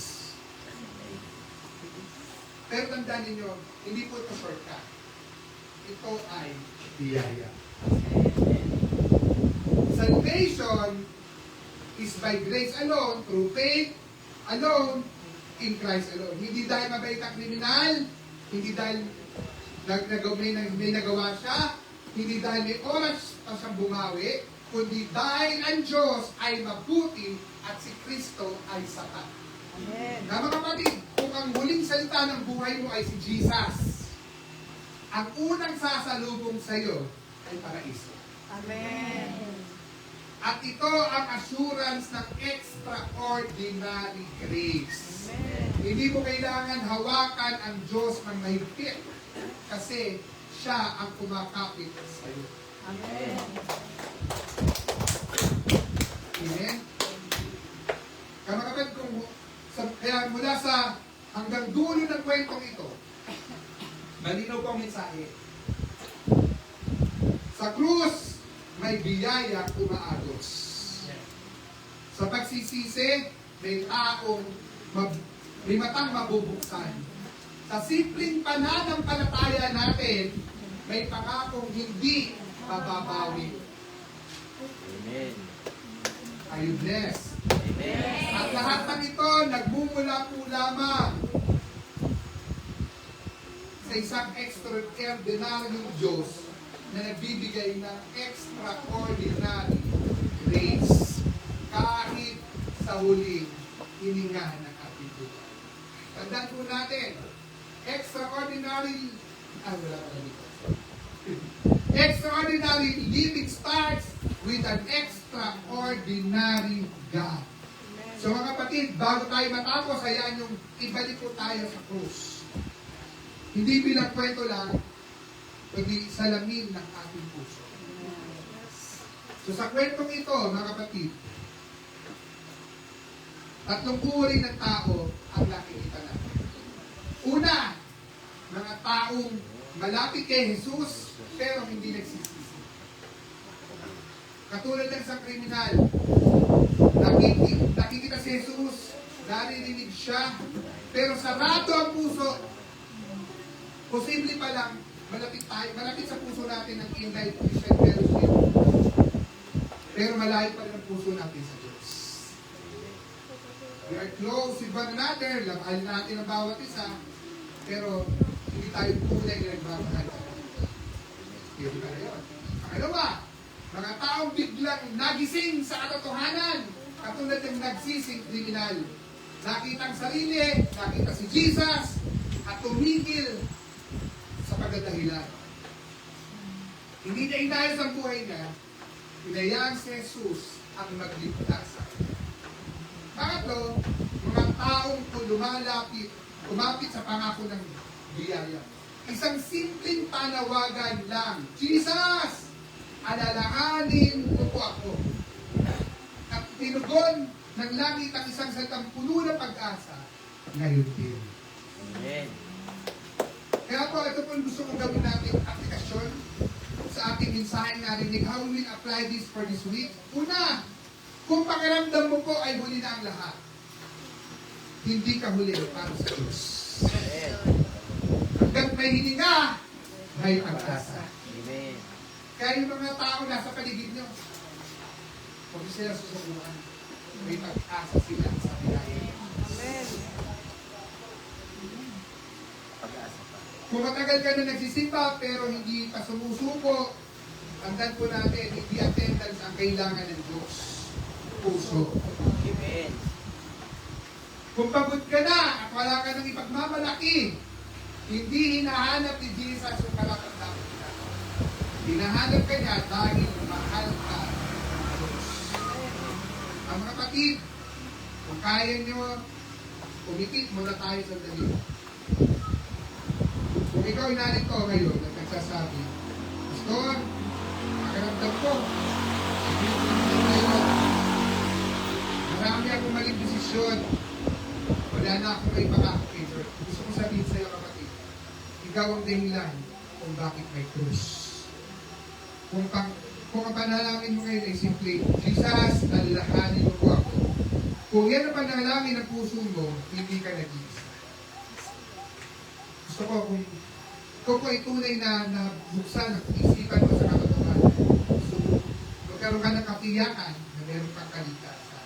Pero tandaan ninyo, hindi po ito shortcut. Ito ay biyaya. Salvation is by grace alone, through faith alone, in Christ alone. Hindi dahil mabait ang kriminal, hindi dahil may nagawa siya, hindi dahil may oras pa siyang bumawi, kundi dahil ang Diyos ay mabuti at si Kristo ay sapat. Amen. Na mga kapatid, kung ang huling salita ng buhay mo ay si Jesus, ang unang sasalubong sa iyo ay paraiso. Amen. At ito ang assurance ng extraordinary grace. Amen. Hindi mo kailangan hawakan ang Diyos ng mahigpit kasi siya ang kumakapit sa iyo. Amen. Amen? Kaya mga kapatid, kaya mula sa hanggang dulo ng kwentong ito, malinaw po ang mensahe. Sa krus, may biyaya umaagos. Sa pagsisisi, may may matang mabubuksan. Sa simpleng pananampalataya natin, may pangakong hindi mababawi. Amen. Are you blessed? Amen. At lahat ng ito, nagmumula po lamang sa isang extraordinary Diyos na nagbibigay ng extraordinary grace kahit sa huling hininga ng ating buhay. Tandaan po natin, extraordinary living starts with an extraordinary God. So mga kapatid, bago tayo matapos, hayaan yung ibalik po tayo sa krus. Hindi bilang kwento lang, kundi salamin ng ating puso. So sa kwentong ito, mga kapatid, tatlong uri ng tao ang nakikita natin. Una, mga taong malapit kay Jesus, pero hindi nagsisisi. Katulad ng isang kriminal, nakikita si Jesus, naririnig siya, pero sarado ang puso. Posible pa lang, malapit sa puso natin ang inlight Christian fellowship. Pero malayo pa rin ang puso natin sa Diyos. We are close with one another, lamahal natin ang bawat isa, pero hindi tayo tunay na nagmamahal. Hindi ba na yun? Pangalawa, mga taong biglang nagising sa katotohanan, katulad ng nagsising kriminal. Nakita ang sarili, nakita si Jesus, at tumigil sa pagdadahilan. Hindi niya inayos ang buhay niya, inayaan si Jesus ang magligtas sa kanya. Pangatlo, mga taong kumapit sa pangako ng biyaya. Isang simpleng panawagan lang, Jesus, alalahanin mo po ako. At tinugon ng langit ang isang salitang puno ng pag-asa, ngayon din. Amen. Kaya po, ito po yung gusto kong gawin natin aplikasyon sa ating mensahe narinig. How we will apply this for this week? Una, kung pakiramdam mo po ay huli na ang lahat, hindi ka huli para sa Diyos. Amen. Hanggang may hininga, may pag-asa. Amen. Kaya yung mga tao nasa paligid nyo, huwag sila susubukan. May pag-asa sila sa pinahin. Amen. Pag-asa pa. Kung matagal ka na nagsisimba pero hindi pa sumusuko, tandaan po natin, hindi attendance ang kailangan ng Diyos. Puso. Amen. Kung pagod ka na at wala ka nang ipagmamalaki, hindi hinahanap ni Jesus yung karapat-dapat ka. Hinahanap ka niya dahil mahal ka ng Diyos. Ang mga kapatid, kung kaya nyo, umikit muna tayo sa dali. Kung ikaw inanin ko ngayon at nagsasabi, Pastor, pakiramdam ko, hindi ko ngayon. Marami akong maling desisyon. Wala na akong may makakapitер. Gusto ko sabihin sa'yo kapatid, ikaw ang dahilan kung bakit may krus. Kung ang panalangin mo ngayon ay simple, Jesus, alalahanin mo po ako. Kung yan ang panalangin ng puso mo, hindi ka nag-iisa. Gusto ko kung po ay tunay na buksan ang isipan mo sa katotohanan. So, magkaroon ka ng katiyakan na meron kang kaligtasan.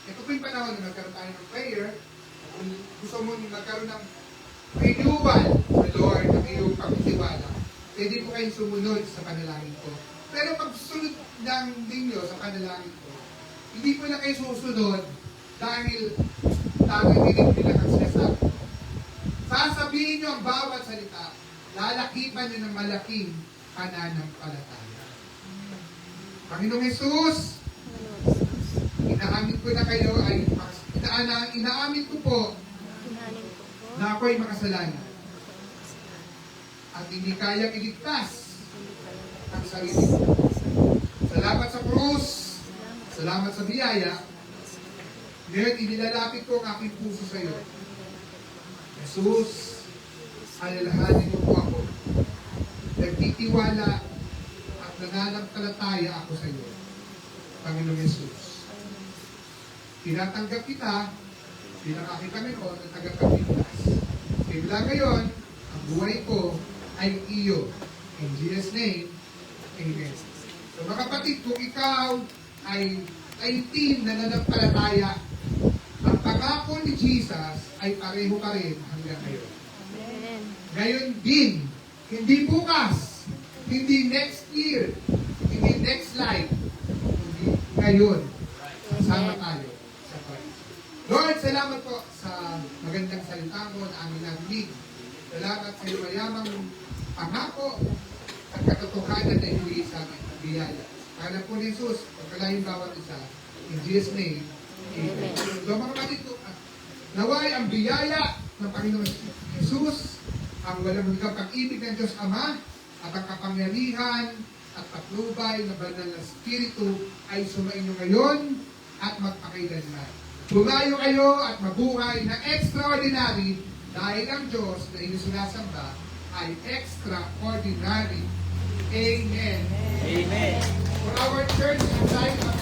Ito po yung panahon na magkaroon tayo ng prayer. Kung gusto mo magkaroon ng renewal sa Lord ng iyong pagtitiwala, pwede po kayong sumunod sa panalangin ko. Pero pag sunod ng ninyo sa panalangin ko, hindi po na kayo susunod dahil tatagilig nila ang sinasabi ko. Sasabihin nyo ang bawat salita, lalakipan nyo ng malaking pananampalataya. Panginoong Jesus, inaamin ko na kayo ay inaamin ko po Inanin ko po. na ako'y makasalanan at hindi kayang iligtas ang sarili ko. Salamat sa krus, salamat sa biyaya. Ngayon, inilalapit ko ang aking puso sa iyo. Jesus, alalahanin mo po ako. Nagtitiwala at nananampalataya ako sa iyo. Panginoong Jesus. Tinatanggap kita bilang aking Panginoon at tagapagligtas. Kaya ngayon, ang buhay ko ay iyo. In Jesus' name, Amen. So mga kapatid, kung ikaw ay team na nananampalataya, ang pangako ni Jesus ay pareho pa rin hanggang ngayon. Amen. Ngayon din, hindi bukas, hindi next year, hindi next life, hindi ngayon. Kasama tayo sa Christ. Lord, salamat po sa magandang salita mo na aming narinig. Salamat sa iyo mayamang pangako at katotohanan na inuwi sa amin. Biyaya. Kaya po ni Jesus, pagkalahin bawat isa. In Jesus' name, Amen. So mga kapatid ko, naway ang biyaya ng Panginoon Jesus, ang walang hanggang pag-ibig ng Diyos Ama, at ang kapangyarihan at patnubay na banal na Espiritu ay sumainyo ngayon at magpakailanman. Tumayo kayo at mabuhay na extraordinary dahil ang Diyos na inyong sinasamba ay extraordinary. Amen. Amen. For our church, inside of